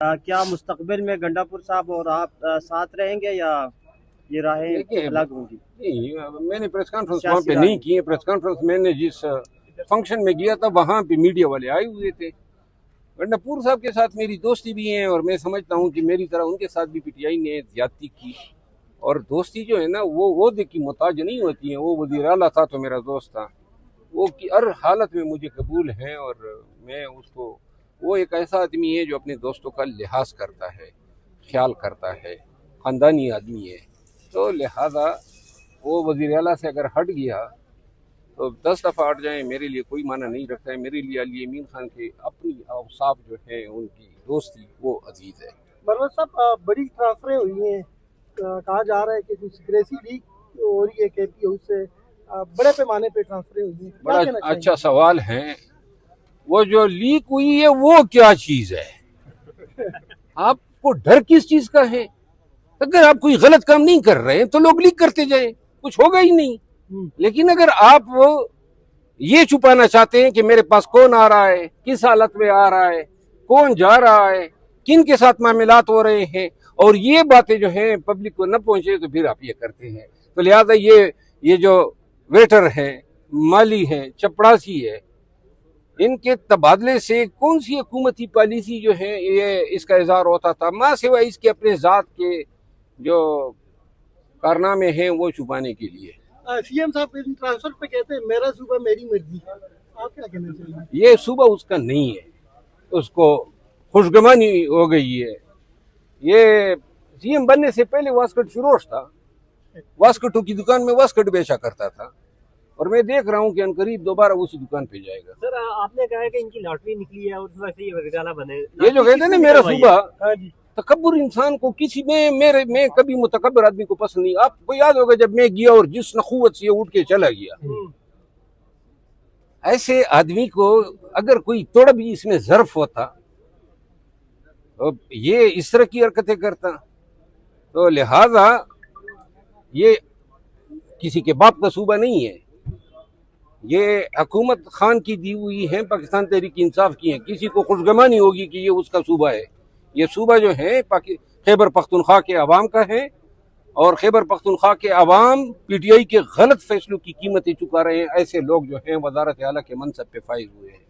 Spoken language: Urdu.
کیا مستقبل میں گنڈا پور صاحب اور آپ ساتھ رہیں گے یا یہ راہیں الگ ہوں گی؟ نہیں، میں نے پریس کانفرنس وہاں پہ نہیں کی ہے. پریس کانفرنس میں نے جس فنکشن میں گیا تھا وہاں پہ میڈیا والے آئے ہوئے تھے. گنڈا پور صاحب کے ساتھ میری دوستی بھی ہے اور میں سمجھتا ہوں کہ میری طرح ان کے ساتھ بھی پی ٹی آئی نے زیادتی کی. اور دوستی جو ہے نا وہ عہدے کی محتاج نہیں ہوتی ہیں. وہ وزیر اعلیٰ تھا تو میرا دوست تھا. وہ ہر حالت میں مجھے قبول ہے اور میں اس کو، وہ ایک ایسا آدمی ہے جو اپنے دوستوں کا لحاظ کرتا ہے، خیال کرتا ہے، خاندانی آدمی ہے. تو لہذا وہ وزیر اعلیٰ سے اگر ہٹ گیا تو 10 دفعہ ہٹ جائیں میرے لیے کوئی معنی نہیں رکھتا ہے. میرے لیے علی امین خان کے اپنی اوصاف جو ہیں، ان کی دوستی وہ عزیز ہے. مروت صاحب، بڑی ٹرانسفریں ہوئی ہیں، کہا جا رہا ہے کہ کچھ سیکریسی لیک ہو رہی ہے کے پی ہاؤس سے، بڑے پیمانے پہ ٹرانسفریں ہوئی ہیں. بڑا اچھا سوال ہے. وہ جو لیک ہوئی ہے وہ کیا چیز ہے؟ آپ کو ڈر کس چیز کا ہے؟ اگر آپ کوئی غلط کام نہیں کر رہے ہیں تو لوگ لیک کرتے جائیں، کچھ ہوگا ہی نہیں. لیکن اگر آپ یہ چھپانا چاہتے ہیں کہ میرے پاس کون آ رہا ہے، کس حالت میں آ رہا ہے، کون جا رہا ہے، کن کے ساتھ معاملات ہو رہے ہیں، اور یہ باتیں جو ہیں پبلک کو نہ پہنچے تو پھر آپ یہ کرتے ہیں. تو لہذا یہ جو ویٹر ہے، مالی ہے، چپڑاسی ہے، ان کے تبادلے سے کون سی حکومتی پالیسی جو ہے یہ اس کا اظہار ہوتا تھا، ماں سوائے اس کے اپنے ذات کے جو کارنامے ہیں وہ چھپانے کے لیے. سی ایم صاحب ان ٹرانسفر پہ کہتے ہیں میرا صوبہ میری مرضی، آپ کیا کہنا چاہیں گے؟ یہ صوبہ اس کا نہیں ہے، اس کو خوشگمانی ہو گئی ہے. یہ سی ایم بننے سے پہلے واسکٹ فروش تھا، واسکٹوں کی دکان میں واسکٹ بیچا کرتا تھا، اور میں دیکھ رہا ہوں کہ انقریب دوبارہ اسی دکان پہ جائے گا. سر آپ نے کہا کہ ان کی لاٹری نکلی ہے اور اس وجہ سے یہ وزیر اعلیٰ بنے. یہ جو کہتے ہیں نا میرا صوبہ، تکبر انسان کو کسی میں کبھی متکبر آدمی کو پسند نہیں. آپ کو یاد ہوگا جب میں گیا اور جس نخوت سے اٹھ کے چلا گیا، ایسے آدمی کو اگر کوئی توڑ بھی اس میں ظرف ہوتا یہ اس طرح کی حرکتیں کرتا. تو لہذا یہ کسی کے باپ کا صوبہ نہیں ہے، یہ حکومت خان کی دی ہوئی ہیں، پاکستان تحریک انصاف کی ہیں. کسی کو خوشگمانی ہوگی کہ یہ اس کا صوبہ ہے. یہ صوبہ جو ہے خیبر پختونخوا کے عوام کا ہے، اور خیبر پختونخوا کے عوام پی ٹی آئی کے غلط فیصلوں کی قیمتیں چکا رہے ہیں. ایسے لوگ جو ہیں وزارت اعلیٰ کے منصب پہ فائز ہوئے ہیں.